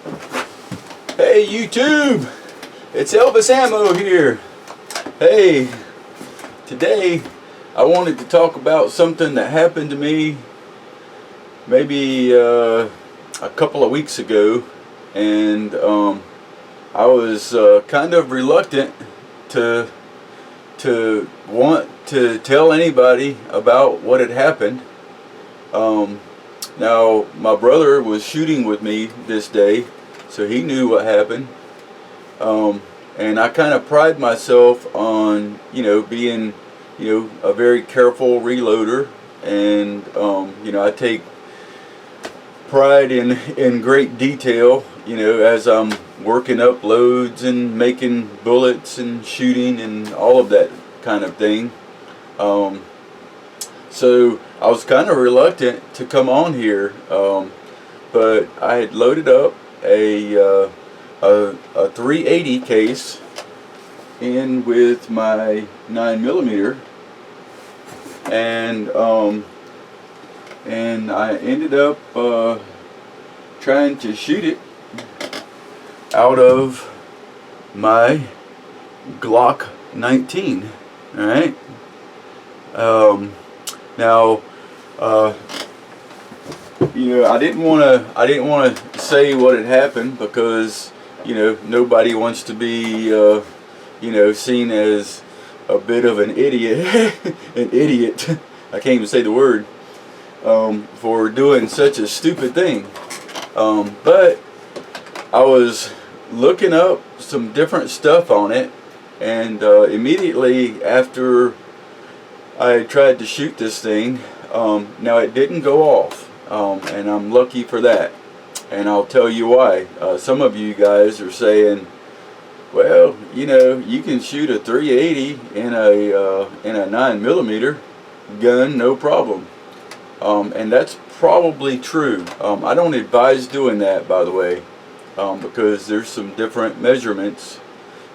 Hey YouTube, it's Elvis Ammo here. Hey, today I wanted to talk about something that happened to me maybe a couple of weeks ago, and I was kind of reluctant to want to tell anybody about what had happened. Now my brother was shooting with me this day, so he knew what happened. And I kind of pride myself on, being, a very careful reloader, and I take pride in great detail, as I'm working up loads and making bullets and shooting and all of that kind of thing. So I was kind of reluctant to come on here, but I had loaded up a 380 case in with my 9mm, and I ended up trying to shoot it out of my Glock 19. All right. Now, I didn't want to say what had happened because, nobody wants to be, seen as a bit of an idiot, I can't even say the word, for doing such a stupid thing. But I was looking up some different stuff on it, and immediately after I tried to shoot this thing, now it didn't go off, and I'm lucky for that, and I'll tell you why. Some of you guys are saying, well, you can shoot a 380 in a 9mm gun, no problem, and that's probably true. I don't advise doing that, by the way, because there's some different measurements,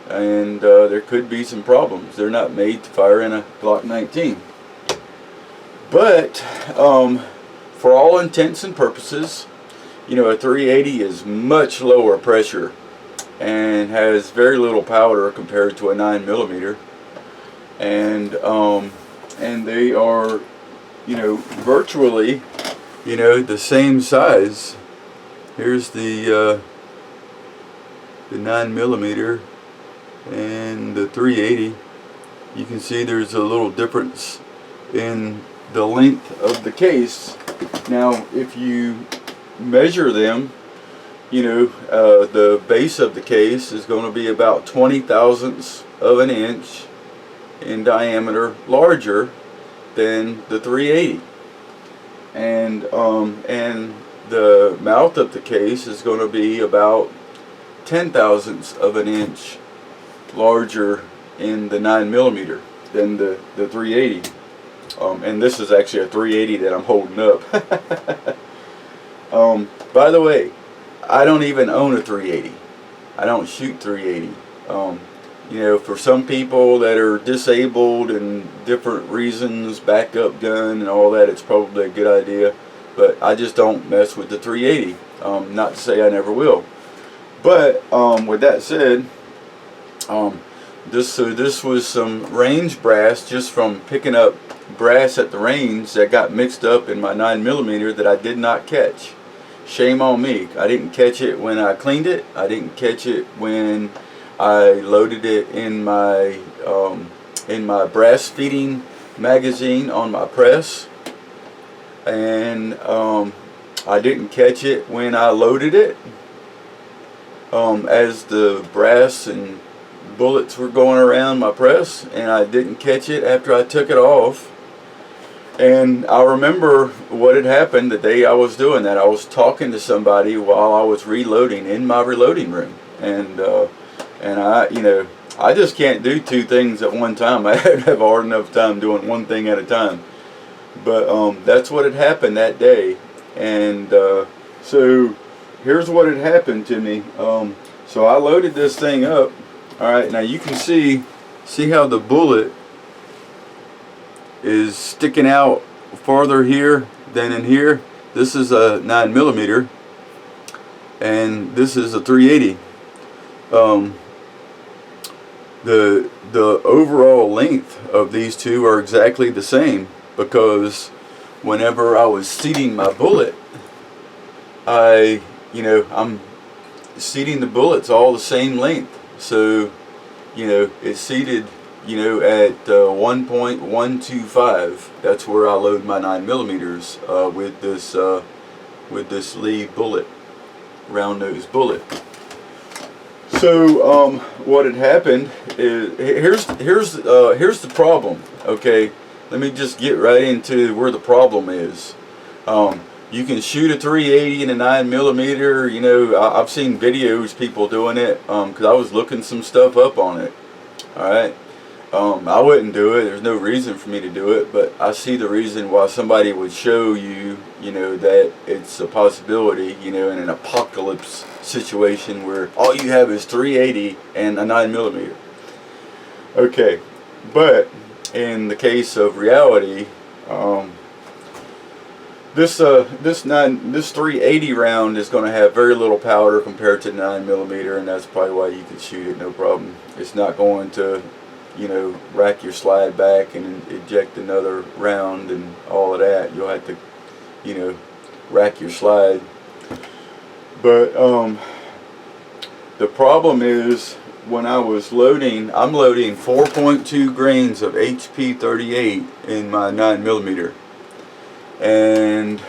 and there could be some problems. They're not made to fire in a Glock 19. But for all intents and purposes, a 380 is much lower pressure and has very little powder compared to a 9mm, and they are, virtually, the same size. Here's the 9mm and the 380. You can see there's a little difference in the length of the case. Now if you measure them, the base of the case is going to be about 20 thousandths of an inch in diameter larger than the 380, and the mouth of the case is going to be about 10 thousandths of an inch larger in the 9mm than the 380. And this is actually a 380 that I'm holding up. By the way, I don't even own a 380. I don't shoot 380. For some people that are disabled and different reasons, backup gun and all that, it's probably a good idea. But I just don't mess with the 380. Not to say I never will. But with that said, this was some range brass just from picking up brass at the range that got mixed up in my 9mm that I did not catch. Shame on me. I didn't catch it when I cleaned it. I didn't catch it when I loaded it in my brass feeding magazine on my press, and I didn't catch it when I loaded it as the brass and bullets were going around my press, and I didn't catch it after I took it off. And I remember what had happened the day I was doing that. I was talking to somebody while I was reloading in my reloading room, and I just can't do two things at one time. I have a hard enough time doing one thing at a time. But that's what had happened that day, and so here's what had happened to me. So I loaded this thing up. All right, now you can see how the bullet is sticking out farther here than in here. This is a 9mm, and this is a 380. The overall length of these two are exactly the same, because whenever I was seating my bullet, I'm seating the bullets all the same length. So, it's seated, at 1.125. That's where I load my 9mm with this Lee bullet, round nose bullet. So what had happened is, here's the problem. Okay, let me just get right into where the problem is. You can shoot a 380 and a 9mm. I've seen videos people doing it, because I was looking some stuff up on it. All right, I wouldn't do it. There's no reason for me to do it, but I see the reason why somebody would show you, that it's a possibility, in an apocalypse situation where all you have is 380 and a 9mm. Okay, but in the case of reality, this 380 round is going to have very little powder compared to 9mm, and that's probably why you can shoot it no problem. It's not going to, rack your slide back and eject another round and all of that. You'll have to, rack your slide. But the problem is, when I was loading, I'm loading 4.2 grains of HP 38 in my 9mm. And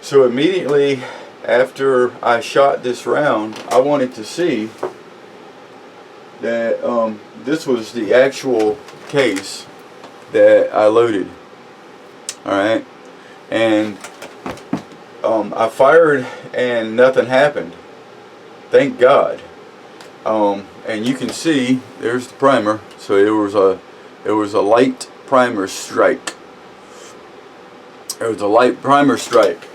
so immediately after I shot this round, I wanted to see that this was the actual case that I loaded. Alright, and I fired and nothing happened, thank God. And you can see there's the primer. So it was a light primer strike. It was a light primer strike,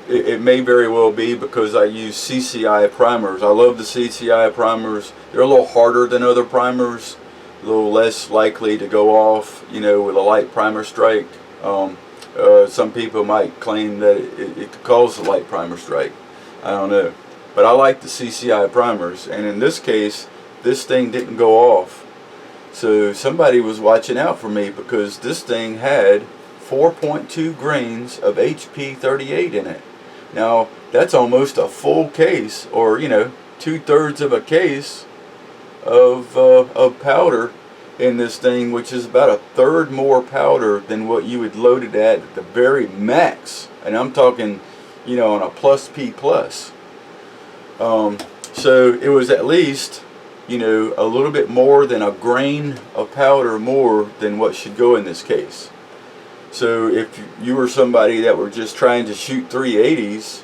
it may very well be because I use CCI primers. I love the CCI primers. They're a little harder than other primers, a little less likely to go off, with a light primer strike. Some people might claim that it could cause a light primer strike. I don't know, but I like the CCI primers, and in this case, this thing didn't go off. So somebody was watching out for me, because this thing had 4.2 grains of HP 38 in it. Now that's almost a full case, or 2/3 of a case of powder in this thing, which is about 1/3 more powder than what you would load it at the very max. And I'm talking, on a plus P plus. So it was at least, a little bit more than a grain of powder more than what should go in this case. So if you were somebody that were just trying to shoot 380s,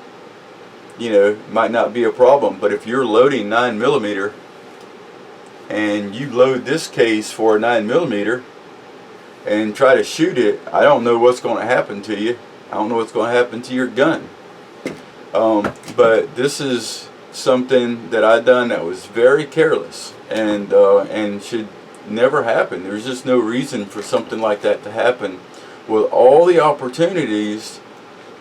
might not be a problem. But if you're loading 9mm and you load this case for a 9mm and try to shoot it, I don't know what's going to happen to you. I don't know what's going to happen to your gun. But this is something that I done that was very careless, and should never happen. There's just no reason for something like that to happen, with all the opportunities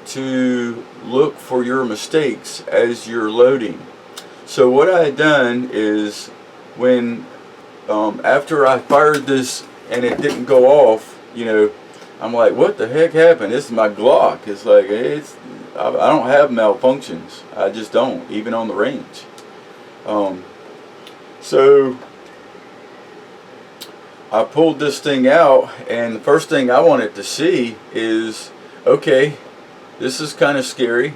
to look for your mistakes as you're loading. So what I had done is, when after I fired this and it didn't go off, I'm like, what the heck happened? This is my Glock. It's like, I don't have malfunctions. I just don't, even on the range. So I pulled this thing out, and the first thing I wanted to see is, okay, this is kind of scary.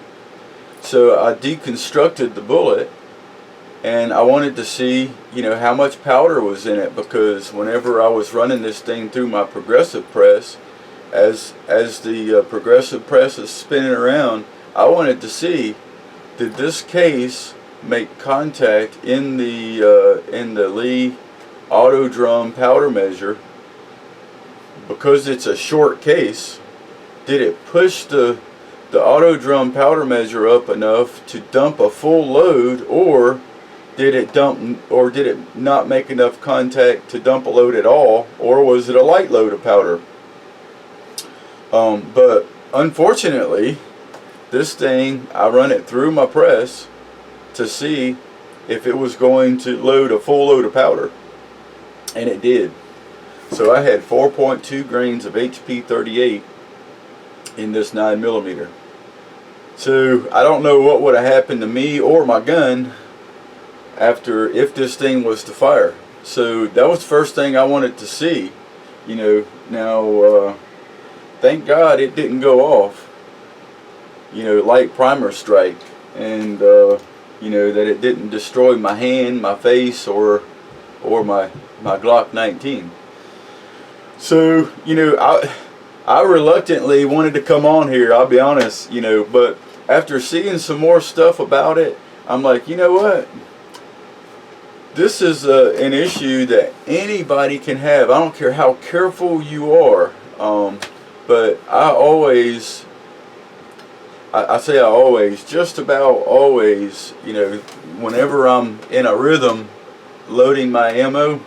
So I deconstructed the bullet, and I wanted to see, how much powder was in it, because whenever I was running this thing through my progressive press, as the progressive press is spinning around, I wanted to see, did this case make contact in the Lee auto drum powder measure? Because it's a short case, did it push the auto drum powder measure up enough to dump a full load, or did it not make enough contact to dump a load at all, or was it a light load of powder? But unfortunately, this thing, I run it through my press to see if it was going to load a full load of powder, and it did. So I had 4.2 grains of HP 38 in this 9mm. So I don't know what would have happened to me or my gun after, if this thing was to fire. So that was the first thing I wanted to see. You know, now thank God it didn't go off. You know, light primer strike, and you know, that it didn't destroy my hand, my face, or my Glock 19. So, you know, I reluctantly wanted to come on here, I'll be honest, you know, but after seeing some more stuff about it, I'm like, you know what? This is an issue that anybody can have. I don't care how careful you are, but I always, just about always, you know, whenever I'm in a rhythm loading my ammo,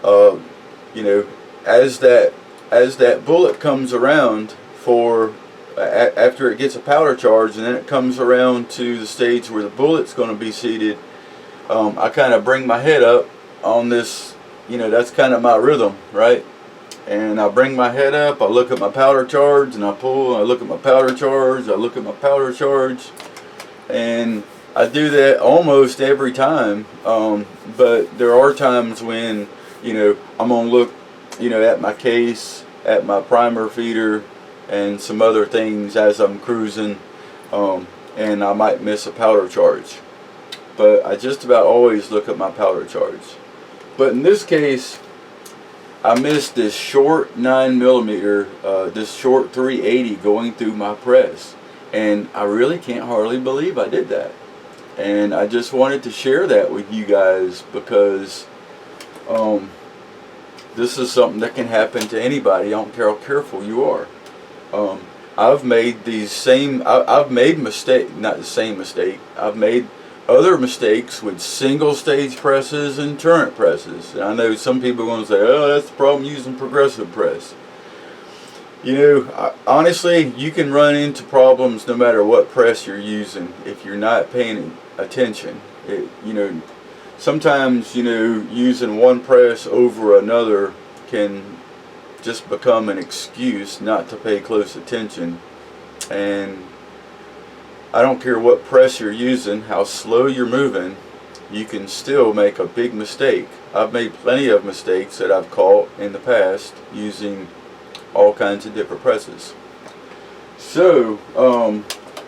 you know, as that bullet comes around for after it gets a powder charge, and then it comes around to the stage where the bullet's going to be seated, I kind of bring my head up on this, you know, that's kind of my rhythm, right? And I bring my head up, I look at my powder charge, and I pull, I look at my powder charge, I look at my powder charge, and I do that almost every time, but there are times when, you know, I'm going to look, you know, at my case, at my primer feeder, and some other things as I'm cruising, and I might miss a powder charge. But I just about always look at my powder charge. But in this case, I missed this short 9mm, this short 380 going through my press. And I really can't hardly believe I did that. And I just wanted to share that with you guys, because this is something that can happen to anybody. I don't care how careful you are. I've made these same, I've made mistake, not the same mistake, I've made other mistakes with single stage presses and turret presses. And I know some people are going to say, oh, that's the problem using progressive press. You know, honestly, you can run into problems no matter what press you're using if you're not paying attention. You know, sometimes, you know, using one press over another can just become an excuse not to pay close attention. And I don't care what press you're using, how slow you're moving, you can still make a big mistake. I've made plenty of mistakes that I've caught in the past using all kinds of different presses. So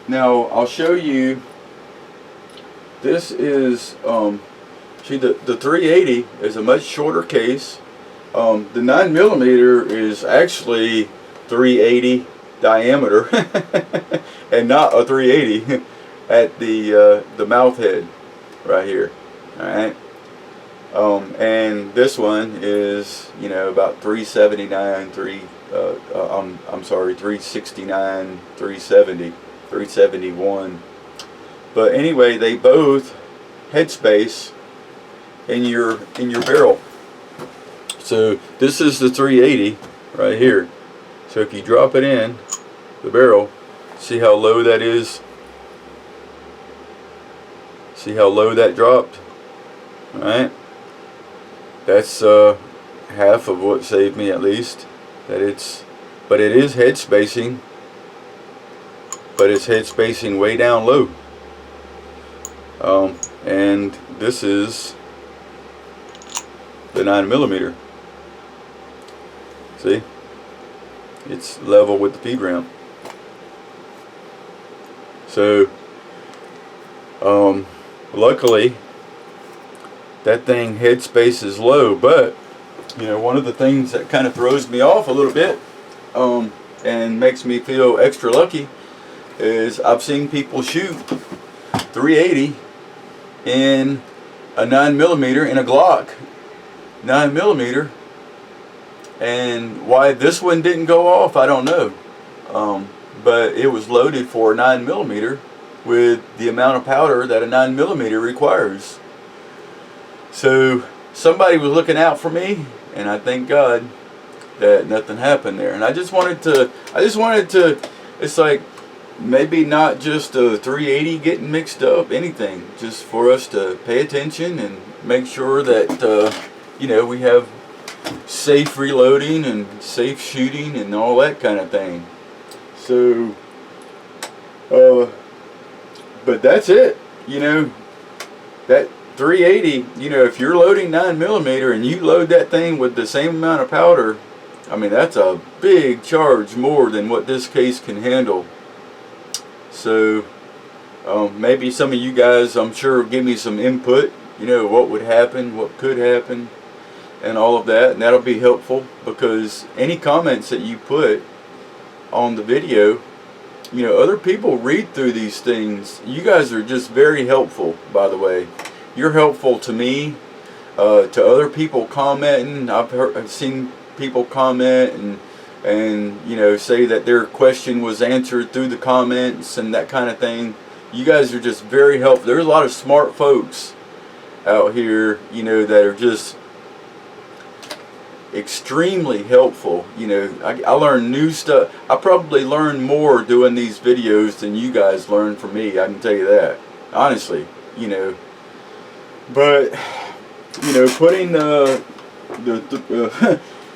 now I'll show you. This is see, the 380 is a much shorter case. The 9mm is actually 380 diameter and not a 380 at the mouth head right here. All right. And this one is, you know, about 379, 369, 370, 371. But anyway, they both headspace in your barrel. So this is the 380 right here. So if you drop it in the barrel, see how low that is? See how low that dropped? Alright. That's half of what saved me, at least. But it is head spacing. But it's head spacing way down low. And this is the 9mm. See? It's level with the feed ramp. So luckily that thing headspace is low, but you know, one of the things that kind of throws me off a little bit and makes me feel extra lucky is I've seen people shoot 380 in a 9mm in a Glock 9mm, and why this one didn't go off, I don't know. But it was loaded for a 9mm with the amount of powder that a 9mm requires. So somebody was looking out for me, and I thank God that nothing happened there. And I just wanted to it's like maybe not just a 380 getting mixed up, anything, just for us to pay attention and make sure that you know, we have safe reloading and safe shooting and all that kind of thing. So but that's it, you know. That 380, you know, if you're loading 9mm and you load that thing with the same amount of powder, I mean, that's a big charge, more than what this case can handle. So maybe some of you guys, I'm sure, give me some input, you know, what would happen, what could happen, and all of that, and that'll be helpful, because any comments that you put on the video, you know, other people read through these things. You guys are just very helpful, by the way. You're helpful to me, to other people commenting. I've seen people comment and you know, say that their question was answered through the comments and that kind of thing. You guys are just very helpful. There's a lot of smart folks out here, you know, that are just extremely helpful. You know, I learn new stuff. I probably learn more doing these videos than you guys learn from me, I can tell you that, honestly, you know. But you know, putting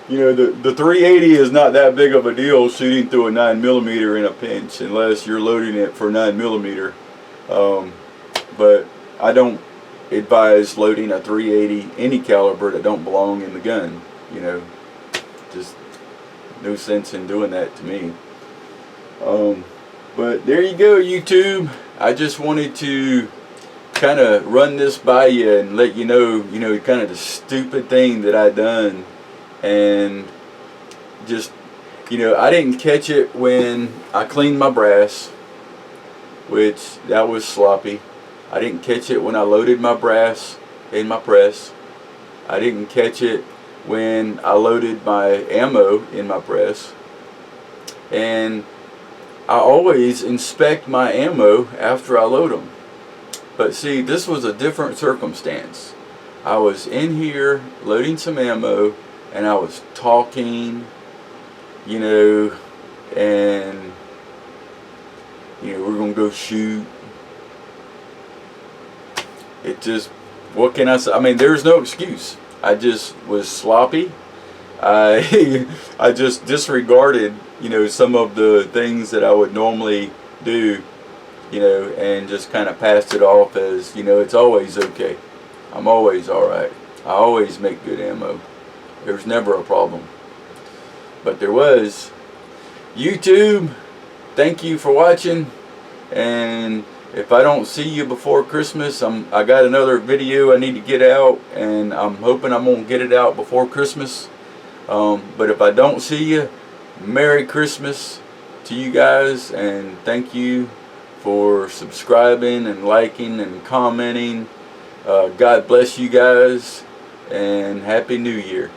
you know, the 380 is not that big of a deal shooting through a 9mm in a pinch, unless you're loading it for 9mm. But I don't advise loading a 380 any caliber that don't belong in the gun. You know, just no sense in doing that to me. But there you go, YouTube. I just wanted to kind of run this by you and let you know, kind of the stupid thing that I done. And just, you know, I didn't catch it when I cleaned my brass, which that was sloppy. I didn't catch it when I loaded my brass in my press. I didn't catch it when I loaded my ammo in my press. And I always inspect my ammo after I load them. But see, this was a different circumstance. I was in here loading some ammo, and I was talking, you know, and, you know, we're going to go shoot. It just, what can I say? I mean, there's no excuse. I just was sloppy. I just disregarded, you know, some of the things that I would normally do, you know, and just kind of passed it off as, you know, it's always okay. I'm always alright. I always make good ammo. There's never a problem. But there was. YouTube, thank you for watching. And if I don't see you before Christmas, I got another video I need to get out, and I'm hoping I'm going to get it out before Christmas. But if I don't see you, Merry Christmas to you guys, and thank you for subscribing and liking and commenting. God bless you guys, and Happy New Year.